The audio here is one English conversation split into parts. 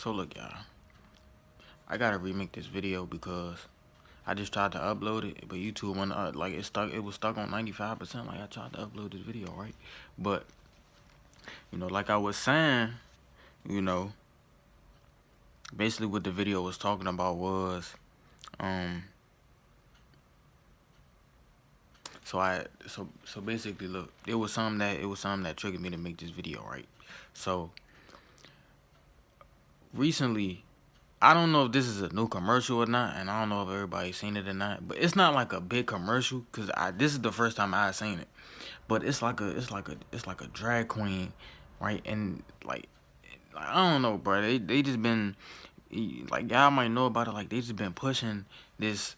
So look, y'all, I gotta remake this video because I just tried to upload it, but YouTube went like it was stuck on 95%. Like I tried to upload this video, right? But like I was saying, you know, basically what the video was talking about was, so basically, look, it was something that triggered me to make this video, right? So recently, I don't know if this is a new commercial or not, and I don't know if everybody's seen it or not, but it's not like a big commercial because this is the first time I seen it. But it's like a drag queen, right? And like I don't know, bro. They just been like, y'all might know about it. Like they just been pushing this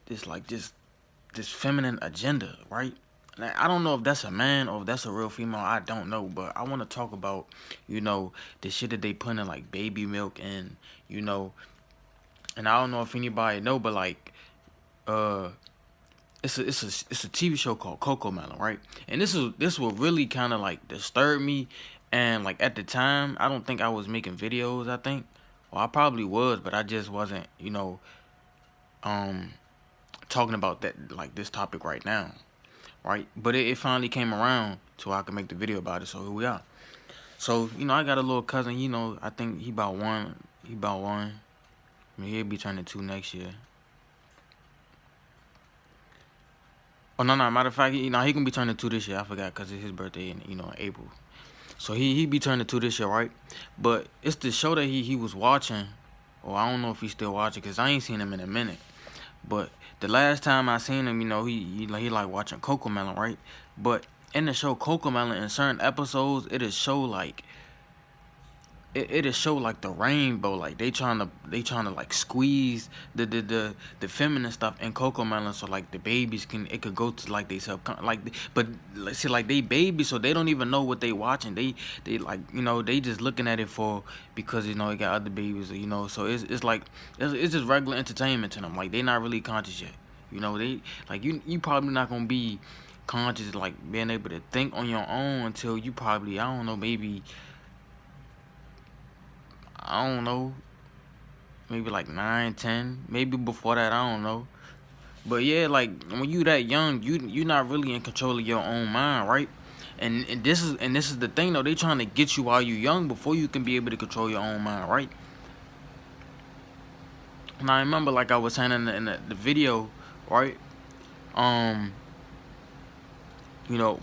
this feminine agenda, right? Like, I don't know if that's a man or if that's a real female. I don't know, but I want to talk about, the shit that they put in like baby milk and and I don't know if anybody know, but like it's a TV show called CoComelon, right? And this will really kind of like disturb me, and like at the time I don't think I was making videos. I think, well, I probably was, but I just wasn't, talking about that, like this topic right now, right? But it finally came around to where I could make the video about it. So here we are. So I got a little cousin. I think he about one. I mean, he'll be turning 2 next year. Oh no, matter of fact, he gonna be turning 2 this year. I forgot because it's his birthday in April. So he be turning 2 this year, right? But it's the show that he was watching. Or I don't know if he's still watching because I ain't seen him in a minute. But the last time I seen him, he like watching CoComelon, right? But in the show CoComelon, in certain episodes, it'll show like the rainbow, like they trying to like squeeze the feminine stuff in CoComelon, so like the babies could go to like they but see, like they babies, so they don't even know what they watching. They like they just looking at it because they got other babies, so it's like it's just regular entertainment to them. Like they not really conscious yet. They like you probably not gonna be conscious, like being able to think on your own until you probably, I don't know, maybe, I don't know, maybe like 9, 10, maybe before that, I don't know. But yeah, like when you that young, you not really in control of your own mind, right? And this is the thing though, they trying to get you while you young before you can be able to control your own mind, right? And I remember, like I was saying in the video, right?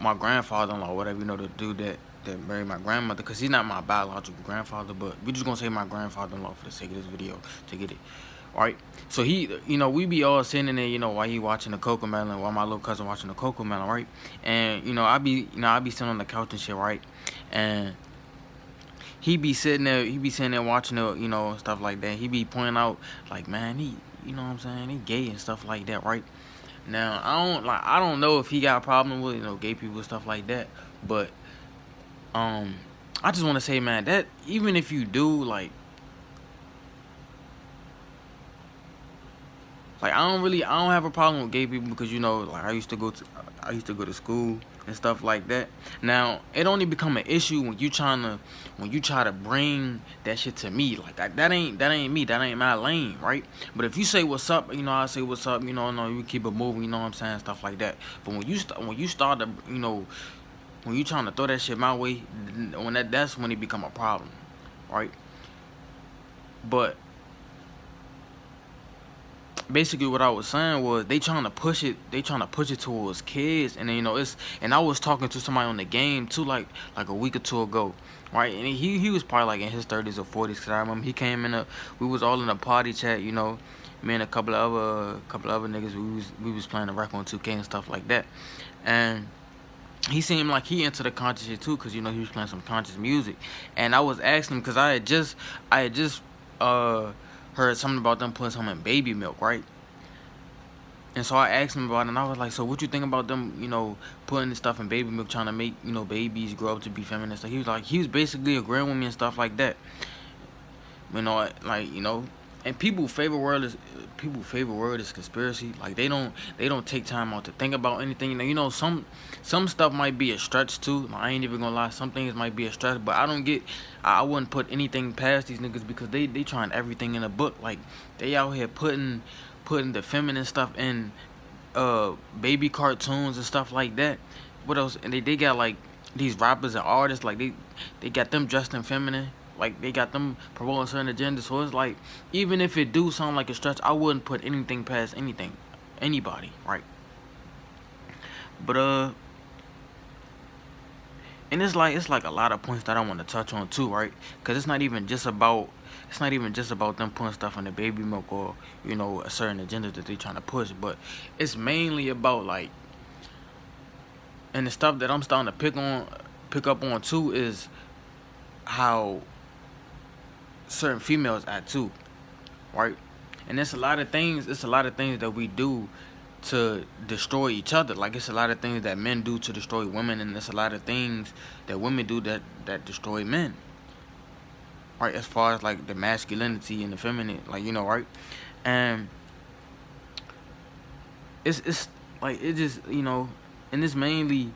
My grandfather-in-law, whatever, the dude that married my grandmother, because he's not my biological grandfather, but we just gonna say my grandfather-in-law for the sake of this video to get it. Right? So he, we be all sitting there, while he watching the CoComelon, while my little cousin watching the CoComelon, right? And, I be sitting on the couch and shit, right? And he be sitting there watching it, stuff like that. He be pointing out, like, man, he, you know what I'm saying, he gay and stuff like that, right? Now, I don't know if he got a problem with, gay people and stuff like that, but, I just want to say, man, that even if you do, like I don't have a problem with gay people because, like I used to go to school and stuff like that. Now, it only become an issue when you try to bring that shit to me. Like that ain't me. That ain't my lane, right? But if you say what's up, I say what's up. No, you keep it moving. You know what I'm saying, stuff like that. But when you start to, when you trying to throw that shit my way, that's when it become a problem, right? But basically what I was saying was they trying to push it towards kids, and then and I was talking to somebody on the game too, like a week or two ago, right? And he was probably like in his 30s or 40s, because I remember he came in we was all in a party chat, me and a couple of other niggas, we was playing the Record on 2K and stuff like that, and he seemed like he into the conscious shit too, because he was playing some conscious music. And I was asking him because I had just heard something about them putting something in baby milk, right? And so I asked him about it, and I was like, so what you think about them, putting this stuff in baby milk, trying to make, babies grow up to be feminine? So he was basically agreeing with me and stuff like that. Like, and people favorite word is conspiracy. Like they don't take time out to think about anything. You know, some stuff might be a stretch too. Like, I ain't even gonna lie, some things might be a stretch, but I wouldn't put anything past these niggas because they trying everything in a book. Like they out here putting the feminine stuff in baby cartoons and stuff like that. What else? And they got like these rappers and artists, like they got them dressed in feminine. Like they got them promoting certain agendas. So it's like, even if it do sound like a stretch, I wouldn't put anything past anybody, right? But and it's like a lot of points that I want to touch on too, right? Because it's not even just about them putting stuff in the baby milk, or you know, a certain agenda that they trying to push, but it's mainly about like, and the stuff that I'm starting to pick up on too is how certain females act too, right? And it's a lot of things. It's a lot of things that we do to destroy each other. Like it's a lot of things that men do to destroy women, and there's a lot of things that women do that destroy men. Right? As far as like the masculinity and the feminine, like, you know, right? And it's like it just, you know, and it's mainly,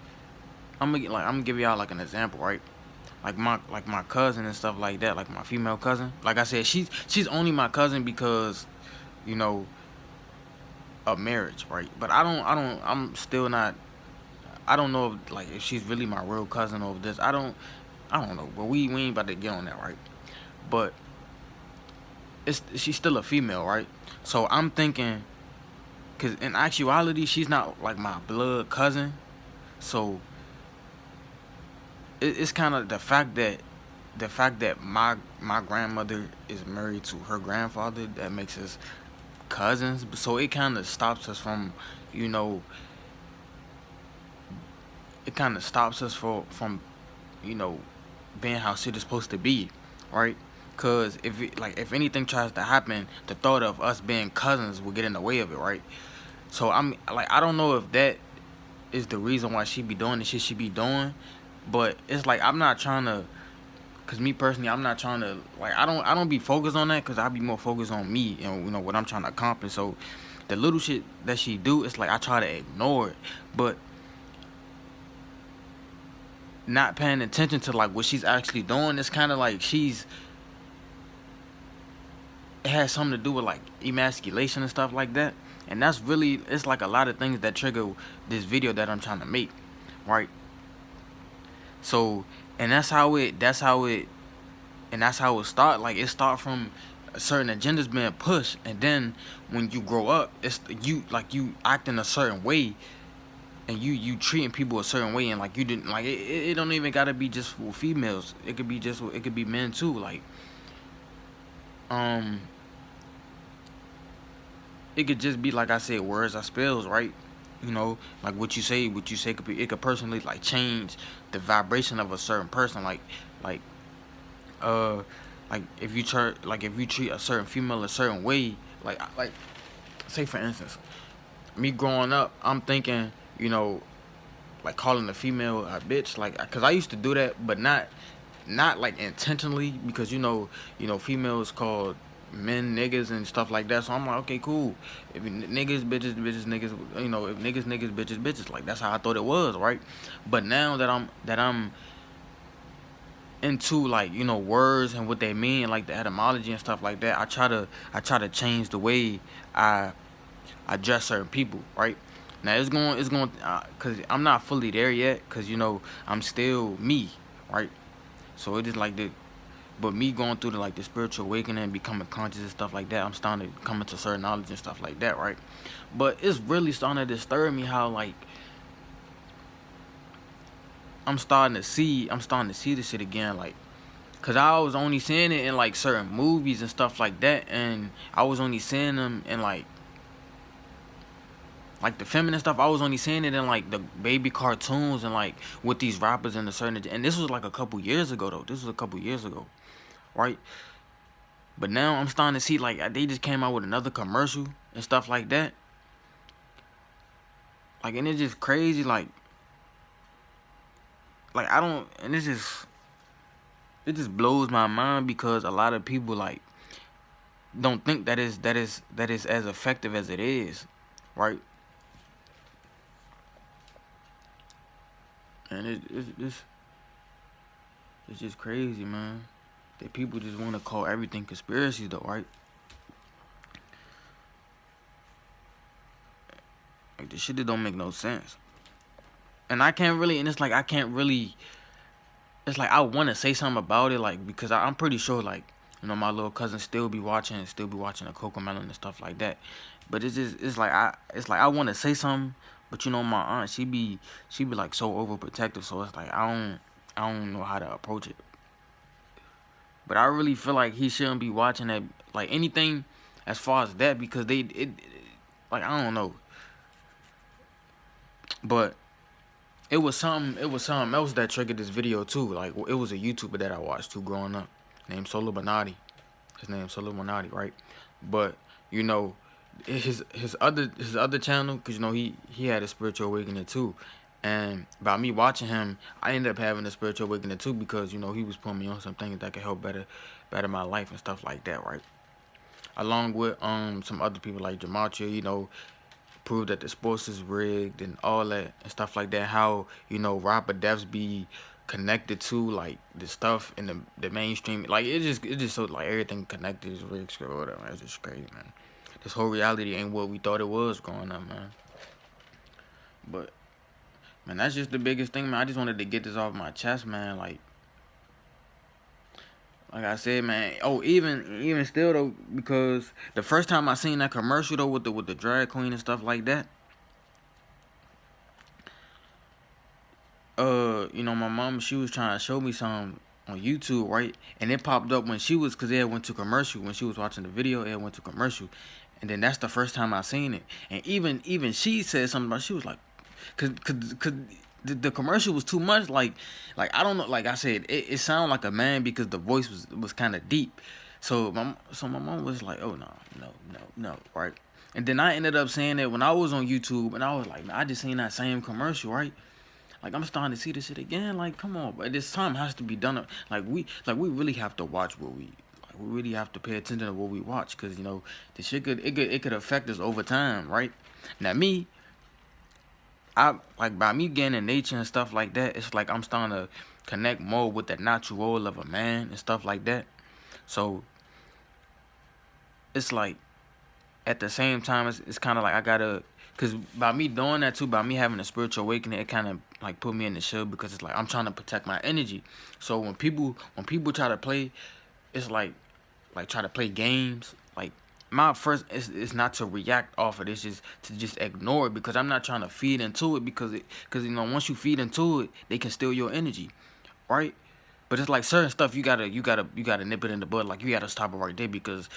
I'm gonna give y'all like an example, right? Like my cousin and stuff like that, like my female cousin. Like I said, she's only my cousin because, you know, of marriage, right? But I'm still not. I don't know if, like, if she's really my real cousin or if this. I don't know. But we ain't about to get on that, right? But she's still a female, right? So I'm thinking, cause in actuality she's not like my blood cousin. So it's kind of the fact that my grandmother is married to her grandfather that makes us cousins. So it kind of stops us from, you know, it kind of stops us from, you know, being how shit is supposed to be, right? Cause if anything tries to happen, the thought of us being cousins will get in the way of it, right? So I'm like, I don't know if that is the reason why she be doing the shit she be doing, but it's like I'm not trying to. Cause me personally, I'm not trying to, like, I don't be focused on that, cause I be more focused on me and, you know, what I'm trying to accomplish. So the little shit that she do, it's like I try to ignore it, but not paying attention to like what she's actually doing. It's kind of like it has something to do with like emasculation and stuff like that, and that's really, it's like a lot of things that trigger this video that I'm trying to make, right? So, and that's how it start. Like it start from certain agendas being pushed, and then when you grow up, it's you act in a certain way, and you treating people a certain way, and like you didn't like it don't even gotta be just for females. It could be men too. Like um it could just be, like I said, words are spells, right? You know, like what you say could be, it could personally like change the vibration of a certain person. Like uh like if you treat a certain female a certain way, like say for instance, me growing up, I'm thinking, you know, like calling a female a bitch, like, cause I used to do that, but not like intentionally, because females called men niggas and stuff like that. So I'm like, okay, cool. If niggas, bitches, niggas, if niggas, bitches, bitches, like that's how I thought it was, right? But now that I'm into, like, words and what they mean, like the etymology and stuff like that, I try to change the way I address certain people, right? Now it's going cause I'm not fully there yet, cause I'm still me, right? So it is like but me going through the spiritual awakening and becoming conscious and stuff like that, I'm starting to come into certain knowledge and stuff like that, right? But it's really starting to disturb me how, like, I'm starting to see this shit again, like, cause I was only seeing it in like certain movies and stuff like that, and I was only seeing them in like the feminine stuff. I was only seeing it in like the baby cartoons and like with these rappers and and this was like a couple years ago though. This was a couple years ago, right? But now I'm starting to see like they just came out with another commercial and stuff like that. Like, and it's just crazy, like I don't, and it just blows my mind, because a lot of people, like, don't think that is as effective as it is, right? And it's just crazy, man. That people just want to call everything conspiracy, though, right? Like, this shit that don't make no sense. And I can't really, and it's like I can't really. It's like I want to say something about it, like because I'm pretty sure, like my little cousin still be watching the Cocomelon and stuff like that. But it's like I want to say something, but my aunt she be like so overprotective, so it's like I don't know how to approach it. But I really feel like he shouldn't be watching that, like anything as far as that, because like I don't know, but it was something else that triggered this video too. Like it was a YouTuber that I watched too growing up, named Solo Bonati. His name's Solo Bonati, right? But his other channel, because he had a spiritual awakening too, and by me watching him, I ended up having a spiritual awakening too, because he was putting me on some things that could help better my life and stuff like that, right? Along with some other people like Gematria, prove that the sports is rigged and all that and stuff like that. How rapper deaths be connected to like the stuff in the mainstream. Like it just so like everything connected is rigged or whatever. It's just crazy, man. This whole reality ain't what we thought it was growing up, man. But man, that's just the biggest thing, man. I just wanted to get this off my chest, man. Like I said, man. Oh, even still though, because the first time I seen that commercial though with the drag queen and stuff like that, my mom, she was trying to show me some on YouTube, right? And it popped up when she was, cause it went to commercial when she was watching the video. It went to commercial, and then that's the first time I seen it. And even she said something about, she was like, cause the commercial was too much. Like I don't know. Like I said, it sounded like a man because the voice was kind of deep. So my mom was like, oh no, right? And then I ended up saying that when I was on YouTube, and I was like, man, I just seen that same commercial, right? Like I'm starting to see this shit again. Like, come on, but this time has to be done. Like we really have to watch what we really have to pay attention to what we watch, because the shit could affect us over time, right? Now me, I like by me getting in nature and stuff like that, it's like I'm starting to connect more with the natural role of a man and stuff like that. So it's like at the same time, it's kind of like I gotta, because by me doing that too, by me having a spiritual awakening, it kind of like put me in the shield, because it's like I'm trying to protect my energy. So when people try to play, it's like try to play games, like my first is not to react off of this, is to just ignore it, because I'm not trying to feed into it, because once you feed into it, they can steal your energy, right? But it's like certain stuff you gotta nip it in the bud. Like you gotta stop it right there, because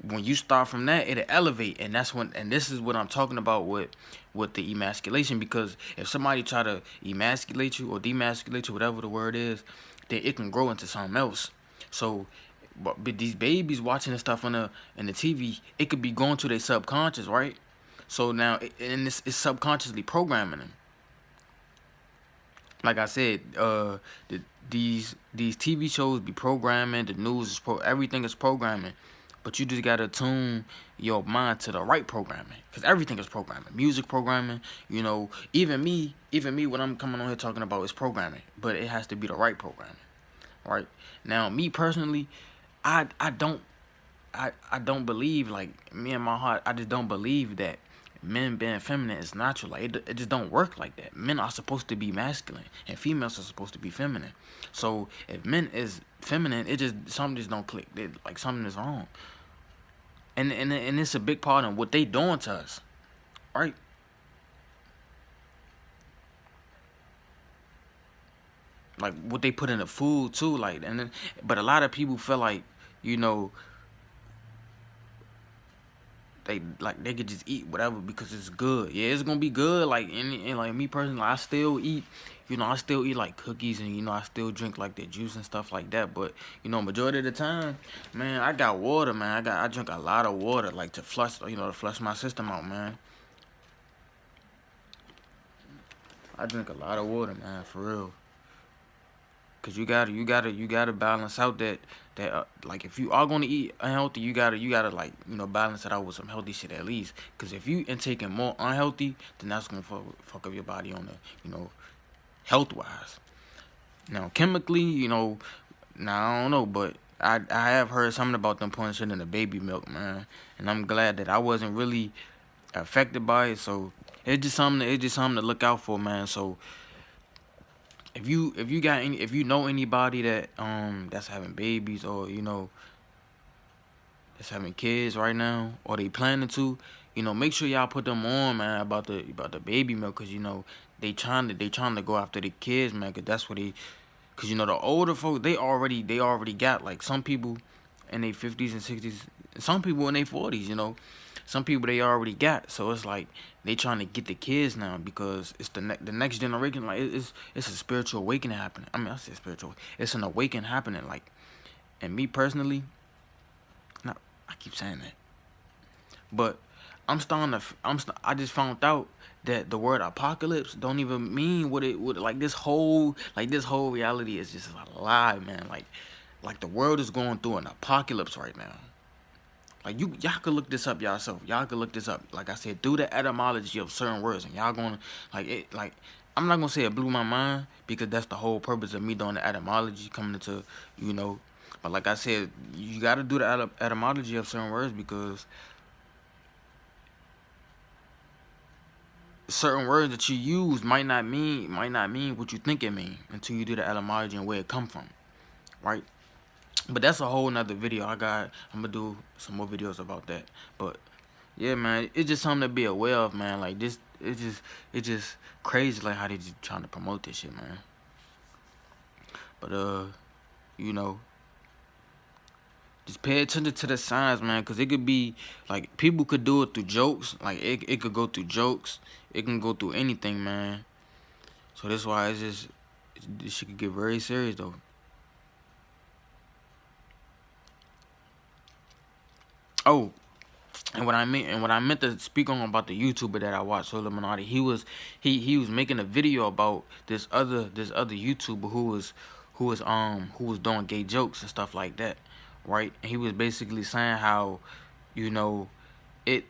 when you start from that, it'll elevate, and that's when. And this is what I'm talking about with the emasculation. Because if somebody try to emasculate you or demasculate you, whatever the word is, then it can grow into something else. So, but these babies watching this stuff on the TV, it could be going to their subconscious, right? So now, and it's subconsciously programming them. Like I said, these TV shows be programming, the news is everything is programming, but you just gotta tune your mind to the right programming, because everything is programming, music programming, even me, what I'm coming on here talking about is programming, but it has to be the right programming, right? Now, me personally, I don't believe, like me in my heart, I just don't believe that men being feminine is natural. Like it just don't work like that. Men are supposed to be masculine and females are supposed to be feminine. So if men is feminine, it just something just don't click. Like something is wrong. And it's a big part of what they doing to us, right? Like what they put in the food too. Like but a lot of people feel like you know they could just eat whatever because it's good. Yeah, it's gonna be good. Like and like me personally, I still eat. I still eat like cookies, and I still drink like the juice and stuff like that. But majority of the time, man, I got water, man. I drink a lot of water, like to flush, to flush my system out, man. I drink a lot of water, man, for real. Cause you gotta balance out that like if you are gonna eat unhealthy, you gotta like balance it out with some healthy shit at least. Cause if you intaking more unhealthy, then that's gonna fuck up your body on the health wise. Now chemically, now I don't know, but I have heard something about them putting shit in the baby milk, man, and I'm glad that I wasn't really affected by it. So it's just something to look out for, man. So if you know anybody that that's having babies, or that's having kids right now, or they planning to, make sure y'all put them on, man, about the baby milk. Cause they trying to go after the kids, man. Cause that's what they cause the older folks, they already got, like, some people in their 50s and 60s, some people in their 40s. Some people they already got, so it's like they trying to get the kids now, because it's the next generation. Like, it's a spiritual awakening happening. I mean, I say spiritual, it's an awakening happening. Like, and me personally, not, I keep saying that, but I just found out that the word apocalypse don't even mean what it would. Like, this whole reality is just a lie, man. Like the world is going through an apocalypse right now. Like, y'all could look this up yourself. Y'all could look this up. Like I said, through the etymology of certain words, and y'all gonna like it. Like, I'm not gonna say it blew my mind, because that's the whole purpose of me doing the etymology, coming into you know. But like I said, you got to do the etymology of certain words, because certain words that you use might not mean what you think it mean until you do the etymology and where it come from, right? But that's a whole nother video. I'm gonna do some more videos about that. But yeah, man, it's just something to be aware of, man. Like, this, it's just crazy, like, how they just trying to promote this shit, man. But you know, just pay attention to the signs, man, because it could be like people could do it through jokes. Like, it could go through jokes. It can go through anything, man. So that's why this shit could get very serious though. Oh, and what I meant to speak on about the YouTuber that I watched, Soul Illuminati, he was making a video about this other YouTuber who was doing gay jokes and stuff like that, right? And he was basically saying how, you know, it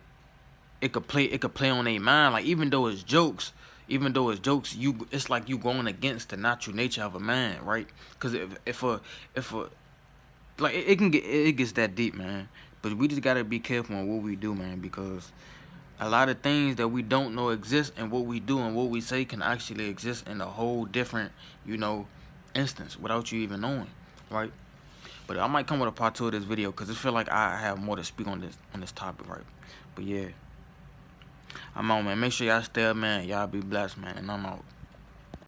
it could play on their mind, like, even though it's jokes, it's like you going against the natural nature of a man, right? Because if a like, it gets that deep, man. But we just gotta be careful on what we do, man, because a lot of things that we don't know exist, and what we do and what we say can actually exist in a whole different, instance, without you even knowing, right? But I might come with a part two of this video, because I feel like I have more to speak on this topic, right? But yeah, I'm out, man. Make sure y'all stay up, man. Y'all be blessed, man, and I'm out.